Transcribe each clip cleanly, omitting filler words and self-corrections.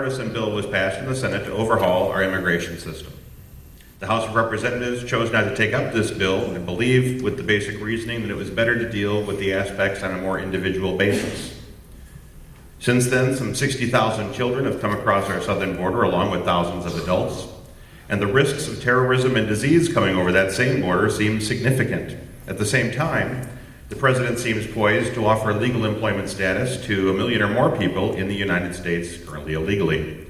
bipartisan bill was passed in the Senate to overhaul our immigration system. The House of Representatives chose not to take up this bill and believed with the basic reasoning that it was better to deal with the aspects on a more individual basis. Since then, some 60,000 children have come across our southern border along with thousands of adults, and the risks of terrorism and disease coming over that same border seem significant. At the same time, the President seems poised to offer legal employment status to 1 million or more people in the United States currently illegally.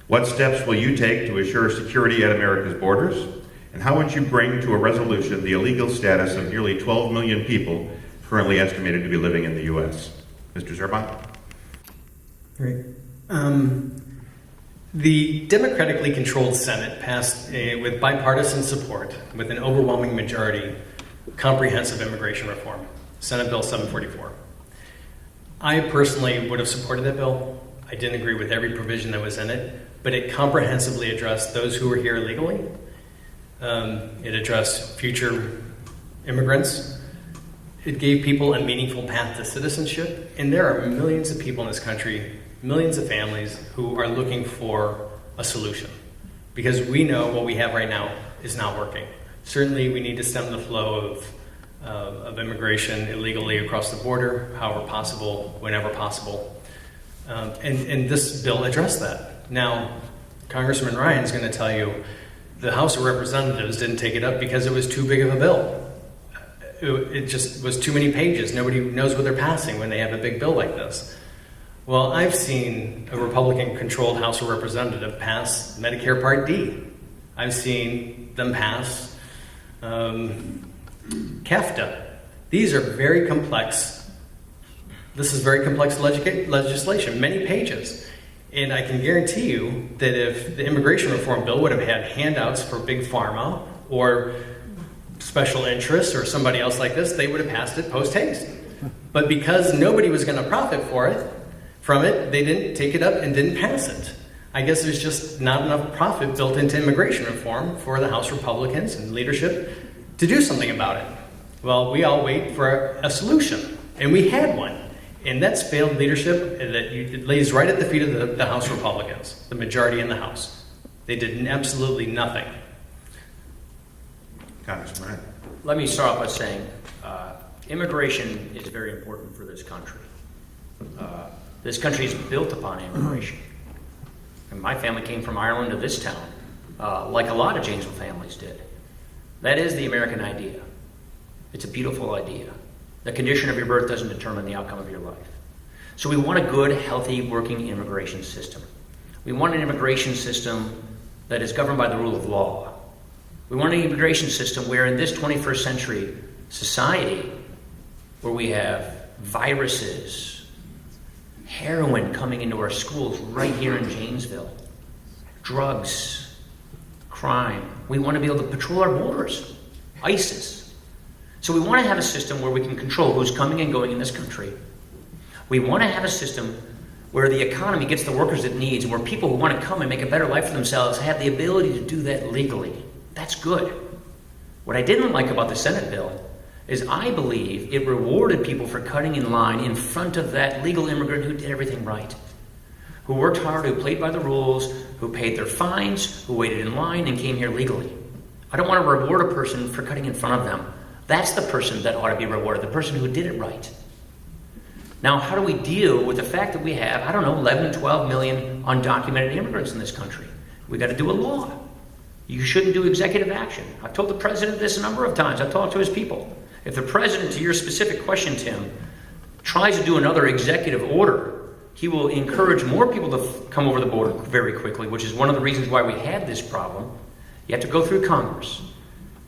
What steps will you take to assure security at America's borders? And how would you bring to a resolution the illegal status of nearly 12 million people currently estimated to be living in the U.S.? Mr. Zerban? Great. The democratically controlled Senate passed with bipartisan support, with an overwhelming majority, comprehensive immigration reform, Senate Bill 744. I personally would have supported that bill. I didn't agree with every provision that was in it, but it comprehensively addressed those who were here illegally. It addressed future immigrants. It gave people a meaningful path to citizenship. And there are millions of people in this country, millions of families who are looking for a solution, because we know what we have right now is not working. Certainly, we need to stem the flow of immigration illegally across the border, however possible, whenever possible. And this bill addressed that. Now, Congressman Ryan's going to tell you the House of Representatives didn't take it up because it was too big of a bill. It just was too many pages. Nobody knows what they're passing when they have a big bill like this. Well, I've seen a Republican-controlled House of Representatives pass Medicare Part D. I've seen them pass CAFTA. These are very complex. This is very complex legislation, many pages. And I can guarantee you that if the immigration reform bill would have had handouts for Big Pharma or special interests or somebody else like this, they would have passed it post-haste. But because nobody was going to profit from it, they didn't take it up and didn't pass it. I guess there's just not enough profit built into immigration reform for the House Republicans and leadership to do something about it. Well, we all wait for a solution, and we had one. And that's failed leadership that lays right at the feet of the House Republicans, the majority in the House. They did absolutely nothing. Congressman. Let me start off by saying immigration is very important for this country. This country is built upon immigration. And my family came from Ireland to this town, like a lot of Janesville families did. That is the American idea. It's a beautiful idea. The condition of your birth doesn't determine the outcome of your life. So we want a good, healthy, working immigration system. We want an immigration system that is governed by the rule of law. We want an immigration system where in this 21st century society, where we have viruses, heroin coming into our schools right here in Janesville, drugs, crime, we want to be able to patrol our borders, ISIS. So we want to have a system where we can control who's coming and going in this country. We want to have a system where the economy gets the workers it needs, and where people who want to come and make a better life for themselves have the ability to do that legally. That's good. What I didn't like about the Senate bill is I believe it rewarded people for cutting in line in front of that legal immigrant who did everything right, who worked hard, who played by the rules, who paid their fines, who waited in line and came here legally. I don't want to reward a person for cutting in front of them. That's the person that ought to be rewarded, the person who did it right. Now, how do we deal with the fact that we have, 11, 12 million undocumented immigrants in this country? We've got to do a law. You shouldn't do executive action. I've told the president this a number of times. I've talked to his people. If the president, to your specific question, Tim, tries to do another executive order, he will encourage more people to come over the border very quickly, which is one of the reasons why we had this problem. You have to go through Congress.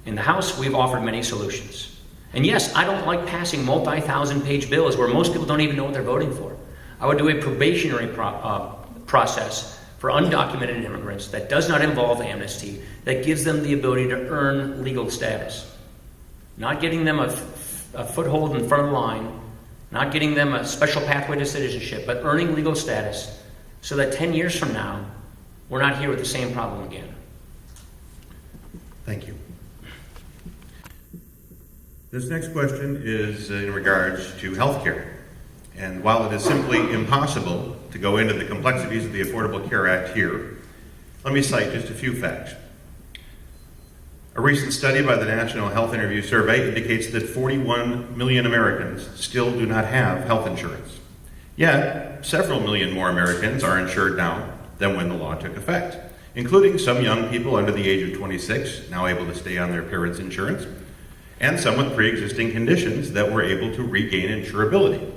In the House, we've offered many solutions. And yes, I don't like passing multi-thousand-page bills where most people don't even know what they're voting for. I would do a probationary process for undocumented immigrants that does not involve amnesty, that gives them the ability to earn legal status. Not getting them a foothold in front of the line, not getting them a special pathway to citizenship, but earning legal status so that 10 years from now, we're not here with the same problem again. Thank you. This next question is in regards to health care. And while it is simply impossible to go into the complexities of the Affordable Care Act here. Let me cite just a few facts. A recent study by the National Health Interview Survey indicates that 41 million Americans still do not have health insurance. Yet, several million more Americans are insured now than when the law took effect, including some young people under the age of 26, now able to stay on their parents' insurance, and some with pre-existing conditions that were able to regain insurability.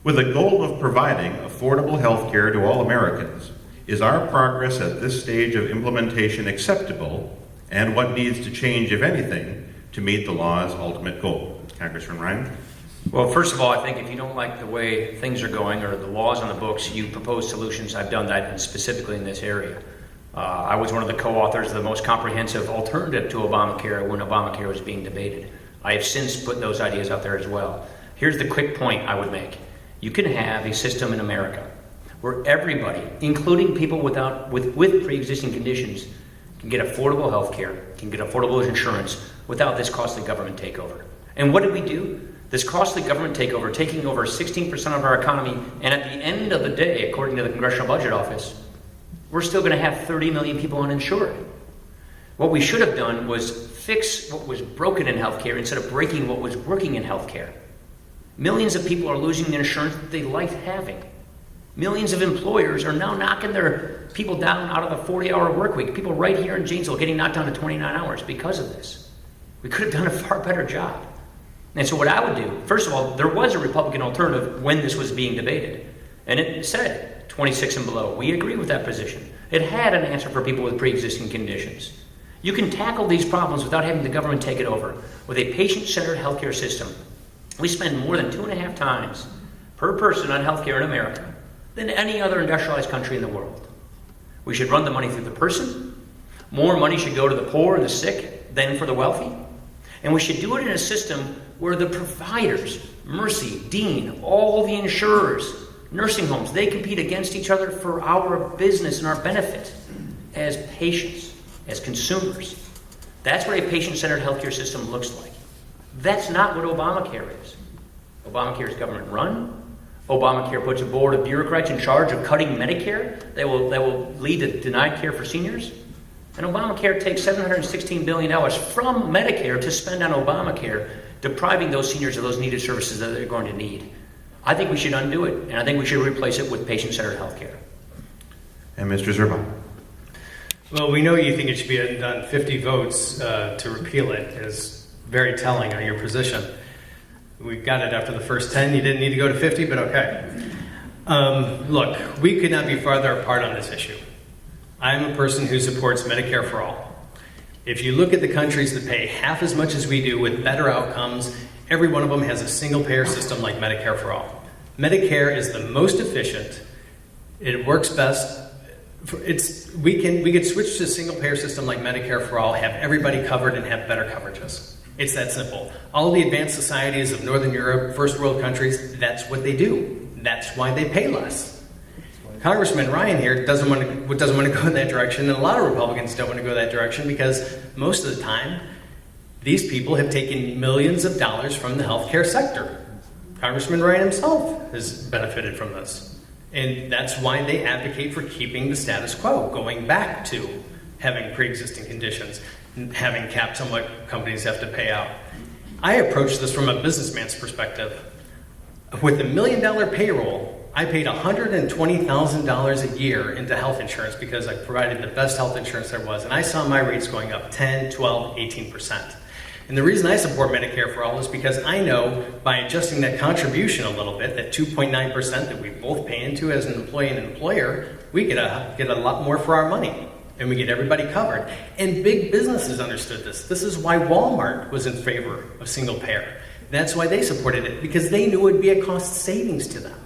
With a goal of providing affordable health care to all Americans, is our progress at this stage of implementation acceptable, and what needs to change, if anything, to meet the law's ultimate goal? Congressman Ryan? Well, first of all, I think if you don't like the way things are going or the laws on the books, you propose solutions. I've done that, and specifically in this area. I was one of the co-authors of the most comprehensive alternative to Obamacare when Obamacare was being debated. I have since put those ideas out there as well. Here's the quick point I would make. You can have a system in America where everybody, including people with pre-existing conditions, can get affordable health care, can get affordable insurance without this costly government takeover. And what did we do? This costly government takeover, taking over 16% of our economy, and at the end of the day, according to the Congressional Budget Office, we're still going to have 30 million people uninsured. What we should have done was fix what was broken in healthcare instead of breaking what was working in healthcare. Millions of people are losing the insurance that they liked having. Millions of employers are now knocking their people down out of the 40-hour work week. People right here in Janesville getting knocked down to 29 hours because of this. We could have done a far better job. And so what I would do, first of all, there was a Republican alternative when this was being debated. And it said 26 and below. We agree with that position. It had an answer for people with pre-existing conditions. You can tackle these problems without having the government take it over. With a patient-centered healthcare system, we spend more than 2.5 times per person on healthcare in America than any other industrialized country in the world. We should run the money through the person. More money should go to the poor and the sick than for the wealthy. And we should do it in a system where the providers, Mercy, Dean, all the insurers, nursing homes, they compete against each other for our business and our benefit as patients, as consumers. That's what a patient-centered healthcare system looks like. That's not what Obamacare is. Obamacare is government run. Obamacare puts a board of bureaucrats in charge of cutting Medicare that will lead to denied care for seniors. And Obamacare takes $716 billion from Medicare to spend on Obamacare, depriving those seniors of those needed services that they're going to need. I think we should undo it, and I think we should replace it with patient-centered health care. And Mr. Zerban? Well, we know you think it should be done 50 votes to repeal it is very telling on your position. We got it after the first 10. You didn't need to go to 50, but okay. Look, we could not be farther apart on this issue. I'm a person who supports Medicare for all. If you look at the countries that pay half as much as we do with better outcomes, every one of them has a single-payer system like Medicare for all. Medicare is the most efficient. It works best. We could switch to a single-payer system like Medicare for all, have everybody covered, and have better coverages. It's that simple. All the advanced societies of Northern Europe, first world countries, that's what they do. That's why they pay less. Congressman Ryan here doesn't want to go in that direction, and a lot of Republicans don't want to go that direction because most of the time, these people have taken millions of dollars from the healthcare sector. Congressman Ryan himself has benefited from this. And that's why they advocate for keeping the status quo, going back to having pre-existing conditions, having caps on what companies have to pay out. I approach this from a businessman's perspective. With $1 million payroll, I paid $120,000 a year into health insurance because I provided the best health insurance there was. And I saw my rates going up 10, 12, 18%. And the reason I support Medicare for all is because I know by adjusting that contribution a little bit, that 2.9% that we both pay into as an employee and employer, we get a lot more for our money. And we get everybody covered. And big businesses understood this. This is why Walmart was in favor of single payer. That's why they supported it, because they knew it would be a cost savings to them.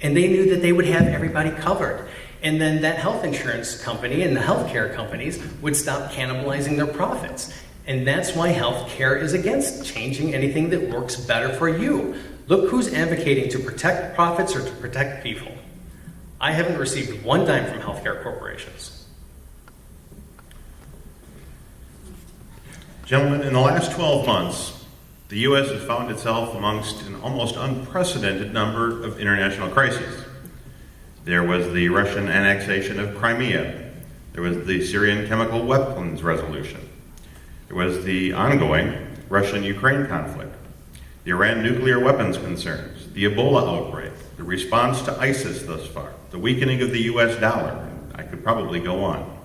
And they knew that they would have everybody covered. And then that health insurance company and the healthcare companies would stop cannibalizing their profits. And that's why healthcare is against changing anything that works better for you. Look who's advocating to protect profits or to protect people. I haven't received one dime from healthcare corporations. Gentlemen, in the last 12 months, the U.S. has found itself amongst an almost unprecedented number of international crises. There was the Russian annexation of Crimea. There was the Syrian chemical weapons resolution. There was the ongoing Russian-Ukraine conflict, the Iran nuclear weapons concerns, the Ebola outbreak, the response to ISIS thus far, the weakening of the US dollar, and I could probably go on.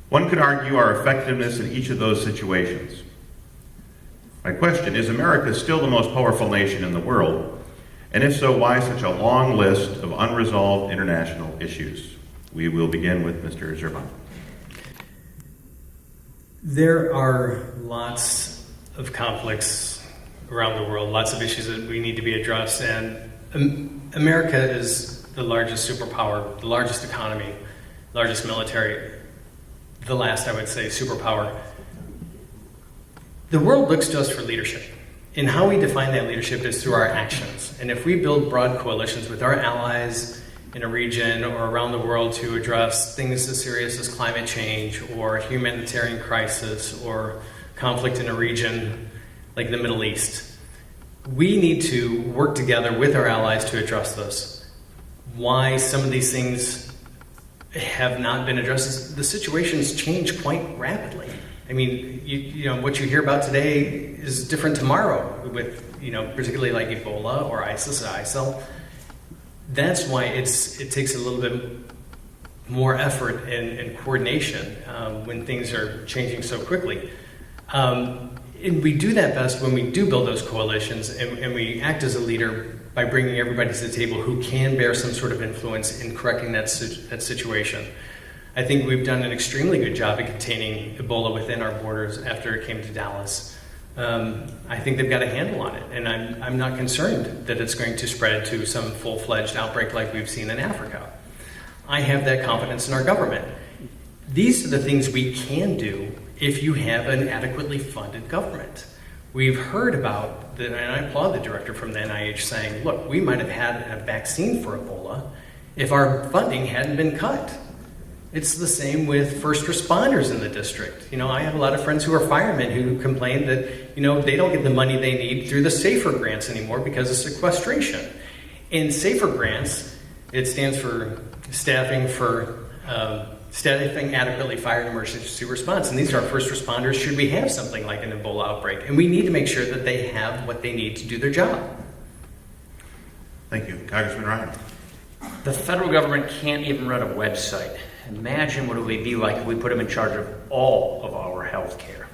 One could argue our effectiveness in each of those situations. My question, is America still the most powerful nation in the world? And if so, why such a long list of unresolved international issues? We will begin with Mr. Zerban. There are lots of conflicts around the world, lots of issues that we need to be addressed, and America is the largest superpower, the largest economy, largest military, the last, I would say, superpower. The world looks to us for leadership, and how we define that leadership is through our actions. And if we build broad coalitions with our allies in a region or around the world to address things as serious as climate change or humanitarian crisis or conflict in a region like the Middle East, we need to work together with our allies to address this. Why some of these things have not been addressed is the situations change quite rapidly. I mean, you know, what you hear about today is different tomorrow with, particularly like Ebola or ISIS or ISIL. That's why it takes a little bit more effort and coordination when things are changing so quickly. And we do that best when we do build those coalitions and we act as a leader by bringing everybody to the table who can bear some sort of influence in correcting that situation. I think we've done an extremely good job at containing Ebola within our borders after it came to Dallas. I think they've got a handle on it, and I'm not concerned that it's going to spread to some full-fledged outbreak like we've seen in Africa. I have that confidence in our government. These are the things we can do if you have an adequately funded government. We've heard about, and I applaud the director from the NIH saying, look, we might have had a vaccine for Ebola if our funding hadn't been cut. It's the same with first responders in the district. I have a lot of friends who are firemen who complain that, they don't get the money they need through the SAFER grants anymore because of sequestration. And SAFER grants, it stands for Staffing Adequately Fire and Emergency Response. And these are our first responders should we have something like an Ebola outbreak. And we need to make sure that they have what they need to do their job. Thank you. Congressman Ryan. The federal government can't even run a website. Imagine what it would be like if we put them in charge of all of our health care.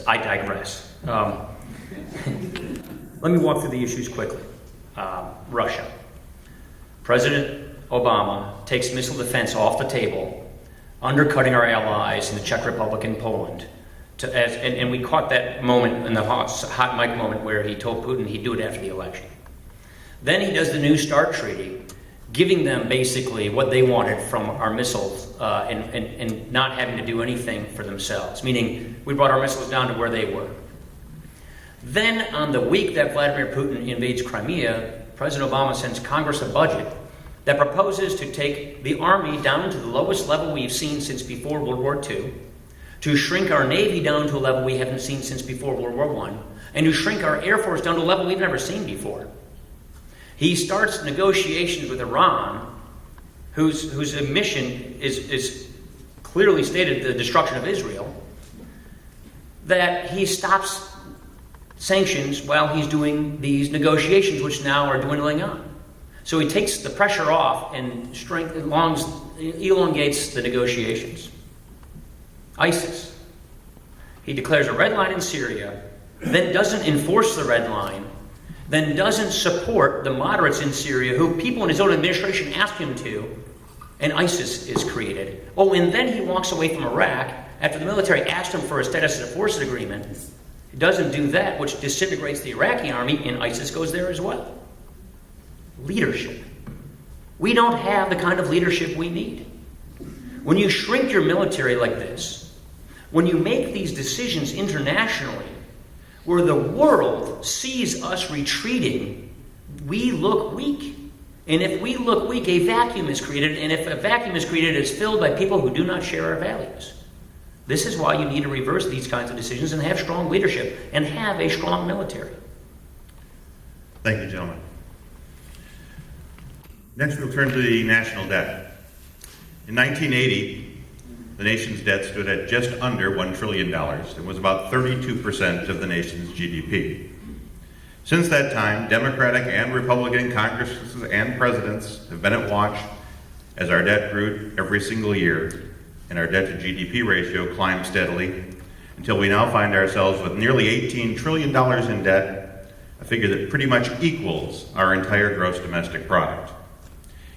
I digress. Let me walk through the issues quickly. Russia. President Obama takes missile defense off the table, undercutting our allies in the Czech Republic and Poland. And we caught that moment in the hot mic moment where he told Putin he'd do it after the election. Then he does the New START treaty, giving them basically what they wanted from our missiles and not having to do anything for themselves, meaning we brought our missiles down to where they were. Then on the week that Vladimir Putin invades Crimea, President Obama sends Congress a budget that proposes to take the Army down to the lowest level we've seen since before World War II, to shrink our Navy down to a level we haven't seen since before World War I, and to shrink our Air Force down to a level we've never seen before. He starts negotiations with Iran, whose mission is clearly stated the destruction of Israel, that he stops sanctions while he's doing these negotiations, which now are dwindling on. So he takes the pressure off and elongates the negotiations. ISIS. He declares a red line in Syria, then doesn't enforce the red line, then doesn't support the moderates in Syria who people in his own administration asked him to, and ISIS is created. Oh, and then he walks away from Iraq after the military asked him for a status of forces agreement. He doesn't do that, which disintegrates the Iraqi army, and ISIS goes there as well. Leadership. We don't have the kind of leadership we need. When you shrink your military like this, when you make these decisions internationally, where the world sees us retreating, we look weak. And if we look weak, a vacuum is created. And if a vacuum is created, it's filled by people who do not share our values. This is why you need to reverse these kinds of decisions and have strong leadership and have a strong military. Thank you, gentlemen. Next, we'll turn to the national debt. In 1980, the nation's debt stood at just under $1 trillion and was about 32% of the nation's GDP. Since that time, Democratic and Republican Congresses and presidents have been at watch as our debt grew every single year and our debt to GDP ratio climbed steadily until we now find ourselves with nearly $18 trillion in debt, a figure that pretty much equals our entire gross domestic product.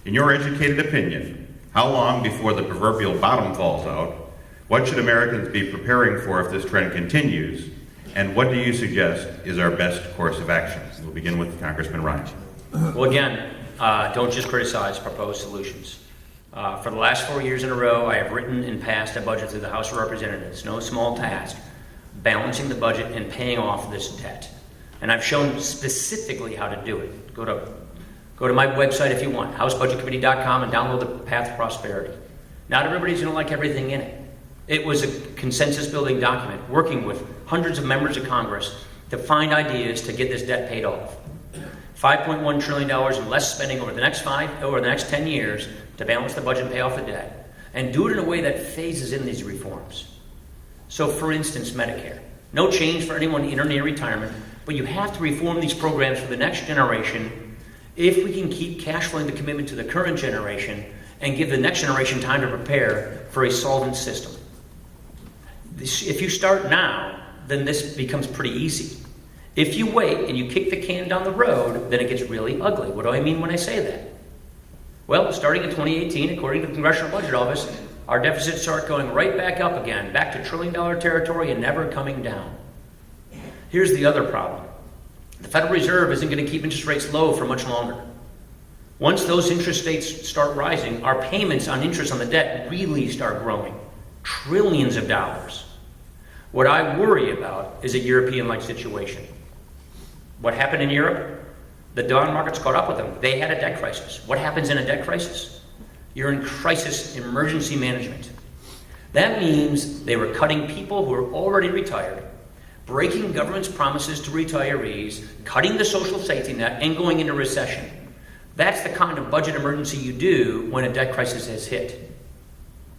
In your educated opinion, how long before the proverbial bottom falls out? What should Americans be preparing for if this trend continues? And what do you suggest is our best course of action? We'll begin with Congressman Ryan. Well, again, don't just criticize, propose solutions. For the last 4 years in a row, I have written and passed a budget through the House of Representatives. No small task, balancing the budget and paying off this debt. And I've shown specifically how to do it. Go to my website if you want, housebudgetcommittee.com, and download the Path to Prosperity. Not everybody's going to like everything in it. It was a consensus-building document, working with hundreds of members of Congress to find ideas to get this debt paid off. $5.1 trillion in less spending over the next 10 years to balance the budget and pay off the debt, and do it in a way that phases in these reforms. So, for instance, Medicare. No change for anyone in or near retirement, but you have to reform these programs for the next generation if we can keep cash flowing the commitment to the current generation and give the next generation time to prepare for a solvent system. If you start now, then this becomes pretty easy. If you wait and you kick the can down the road, then it gets really ugly. What do I mean when I say that? Well, starting in 2018, according to the Congressional Budget Office, our deficits start going right back up again, back to trillion-dollar territory and never coming down. Here's the other problem. The Federal Reserve isn't going to keep interest rates low for much longer. Once those interest rates start rising, our payments on interest on the debt really start growing. Trillions of dollars. What I worry about is a European-like situation. What happened in Europe? The bond markets caught up with them. They had a debt crisis. What happens in a debt crisis? You're in crisis emergency management. That means they were cutting people who were already retired, breaking government's promises to retirees, cutting the social safety net, and going into recession. That's the kind of budget emergency you do when a debt crisis has hit.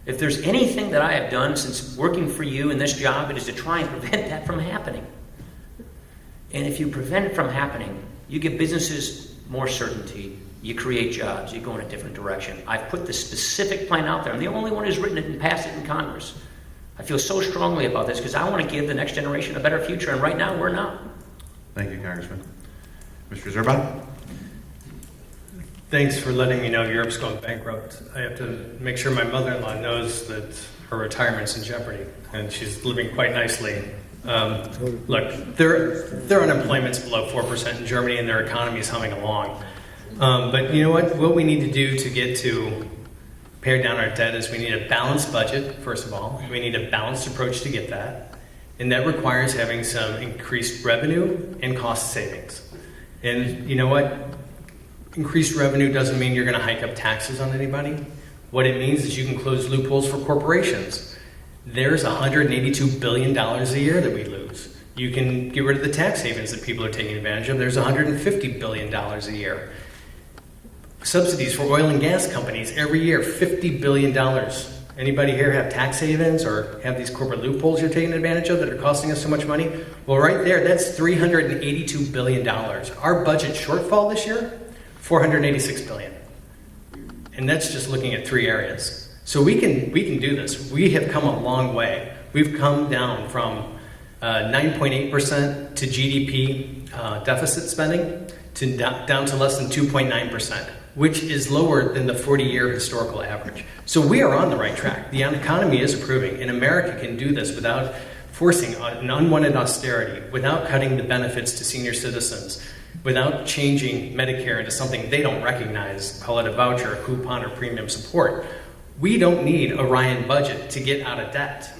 If there's anything that I have done since working for you in this job, it is to try and prevent that from happening. And if you prevent it from happening, you give businesses more certainty, you create jobs, you go in a different direction. I've put the specific plan out there. I'm the only one who's written it and passed it in Congress. I feel so strongly about this because I want to give the next generation a better future, and right now we're not. Thank you, Congressman. Mr. Zerban? Thanks for letting me know Europe's going bankrupt. I have to make sure my mother-in-law knows that her retirement's in jeopardy, and she's living quite nicely. Look, their unemployment's below 4% in Germany, and their economy is humming along. But you know what? What we need to do to get to pare down our debt is we need a balanced budget, first of all. We need a balanced approach to get that. And that requires having some increased revenue and cost savings. And you know what? Increased revenue doesn't mean you're going to hike up taxes on anybody. What it means is you can close loopholes for corporations. There's $182 billion a year that we lose. You can get rid of the tax havens that people are taking advantage of. There's $150 billion a year. Subsidies for oil and gas companies every year, $50 billion. Anybody here have tax havens or have these corporate loopholes you're taking advantage of that are costing us so much money? Well, right there, that's $382 billion. Our budget shortfall this year, $486 billion. And that's just looking at 3 areas. So we can do this. We have come a long way. We've come down from 9.8% to GDP deficit spending to down to less than 2.9%, which is lower than the 40-year historical average. So we are on the right track. The economy is improving, and America can do this without forcing an unwanted austerity, without cutting the benefits to senior citizens, without changing Medicare into something they don't recognize, call it a voucher, a coupon, or premium support. We don't need a Ryan budget to get out of debt.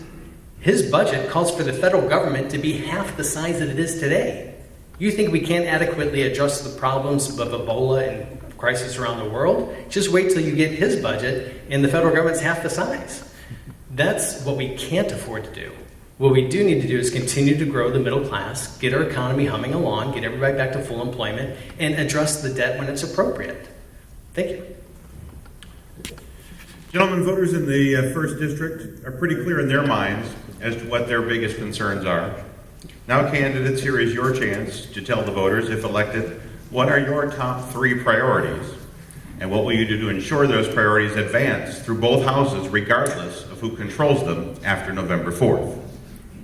His budget calls for the federal government to be half the size that it is today. You think we can't adequately address the problems of Ebola and crisis around the world? Just wait till you get his budget and the federal government's half the size. That's what we can't afford to do. What we do need to do is continue to grow the middle class, get our economy humming along, get everybody back to full employment, and address the debt when it's appropriate. Thank you. Gentlemen, voters in the 1st District are pretty clear in their minds as to what their biggest concerns are. Now, candidates, here is your chance to tell the voters, if elected, what are your top 3 priorities, and what will you do to ensure those priorities advance through both houses, regardless of who controls them after November 4th.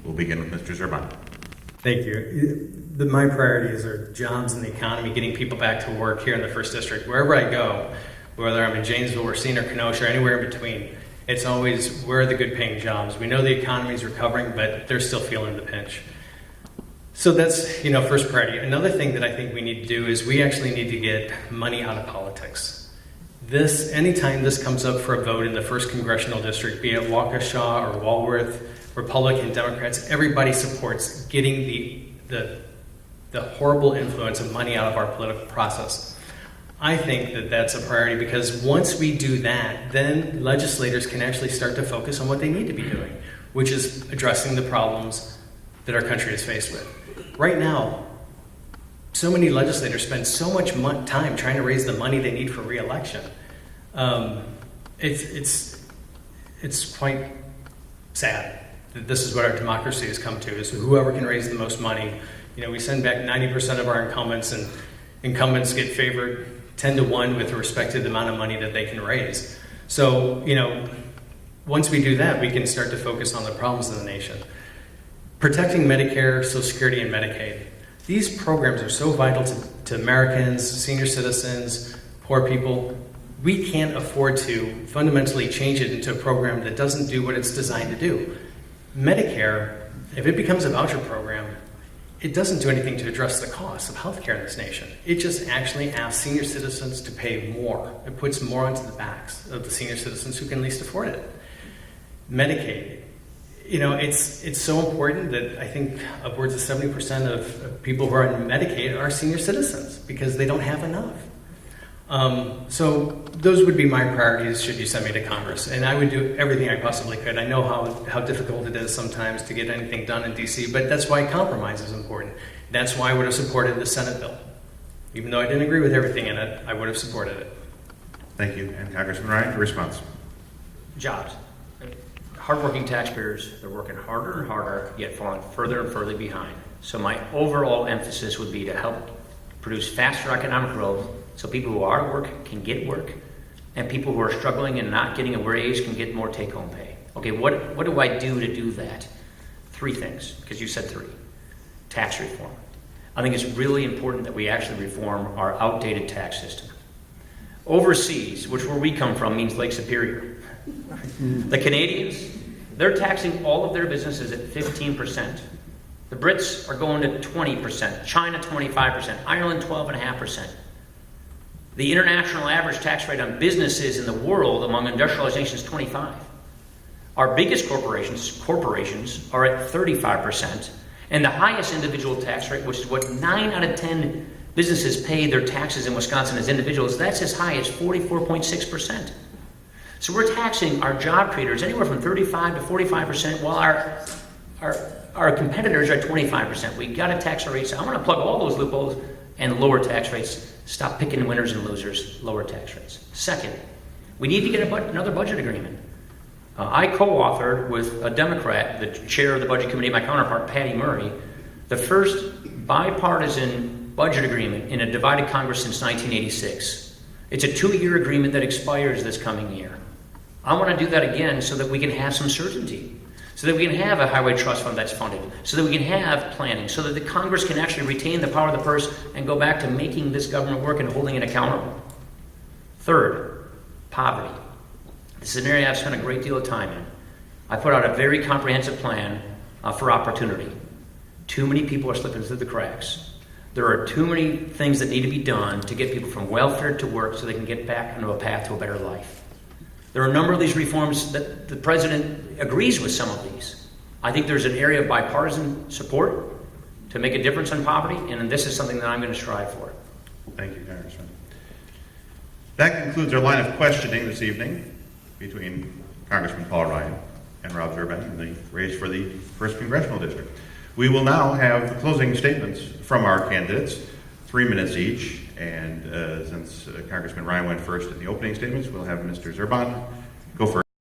We'll begin with Mr. Zerban. Thank you. My priorities are jobs and the economy, getting people back to work here in the 1st District. Wherever I go, whether I'm in Janesville, Racine, or Kenosha, or anywhere in between, it's always, where are the good paying jobs? We know the economy is recovering, but they're still feeling the pinch. So that's, first priority. Another thing that I think we need to do is we actually need to get money out of politics. Anytime this comes up for a vote in the 1st Congressional District, be it Waukesha or Walworth, Republican, Democrats, everybody supports getting the horrible influence of money out of our political process. I think that that's a priority because once we do that, then legislators can actually start to focus on what they need to be doing, which is addressing the problems that our country is faced with. Right now, so many legislators spend so much time trying to raise the money they need for re-election. It's quite sad that this is what our democracy has come to, is whoever can raise the most money. We send back 90% of our incumbents, and incumbents get favored 10-1 with respect to the amount of money that they can raise. So, once we do that, we can start to focus on the problems of the nation. Protecting Medicare, Social Security, and Medicaid. These programs are so vital to Americans, senior citizens, poor people. We can't afford to fundamentally change it into a program that doesn't do what it's designed to do. Medicare, if it becomes a voucher program, it doesn't do anything to address the cost of healthcare in this nation. It just actually asks senior citizens to pay more. It puts more onto the backs of the senior citizens who can least afford it. Medicaid, it's so important that I think upwards of 70% of people who are on Medicaid are senior citizens because they don't have enough. So those would be my priorities should you send me to Congress. And I would do everything I possibly could. I know how difficult it is sometimes to get anything done in D.C., but that's why compromise is important. That's why I would have supported the Senate bill. Even though I didn't agree with everything in it, I would have supported it. Thank you. And Congressman Ryan, your response. Jobs. Hardworking taxpayers, they're working harder and harder, yet falling further and further behind. So my overall emphasis would be to help produce faster economic growth so people who are at work can get work, and people who are struggling and not getting a raise can get more take-home pay. Okay, what do I do to do that? 3 things, because you said 3. Tax reform. I think it's really important that we actually reform our outdated tax system. Overseas, which where we come from means Lake Superior. The Canadians, they're taxing all of their businesses at 15%. The Brits are going to 20%, China 25%, Ireland 12.5%. The international average tax rate on businesses in the world among industrialized nations is 25%. Our biggest corporations are at 35%, and the highest individual tax rate, which is what 9 out of 10 businesses pay their taxes in Wisconsin as individuals, that's as high as 44.6%. So we're taxing our job creators anywhere from 35 to 45%, while our competitors are at 25%. We got to tax our rates. I want to plug all those loopholes and lower tax rates. Stop picking winners and losers, lower tax rates. Second, we need to get another budget agreement. I co-authored with a Democrat, the chair of the Budget Committee, my counterpart, Patty Murray, the first bipartisan budget agreement in a divided Congress since 1986. It's a 2-year agreement that expires this coming year. I want to do that again so that we can have some certainty, so that we can have a highway trust fund that's funded, so that we can have planning, so that the Congress can actually retain the power of the purse and go back to making this government work and holding it accountable. Third, poverty. This is an area I've spent a great deal of time in. I put out a very comprehensive plan for opportunity. Too many people are slipping through the cracks. There are too many things that need to be done to get people from welfare to work so they can get back onto a path to a better life. There are a number of these reforms that the president agrees with some of these. I think there's an area of bipartisan support to make a difference on poverty, and this is something that I'm going to strive for. Thank you, Congressman. That concludes our line of questioning this evening between Congressman Paul Ryan and Rob Zerban in the race for the 1st Congressional District. We will now have the closing statements from our candidates, 3 minutes each. And since Congressman Ryan went first in the opening statements, we'll have Mr. Zerban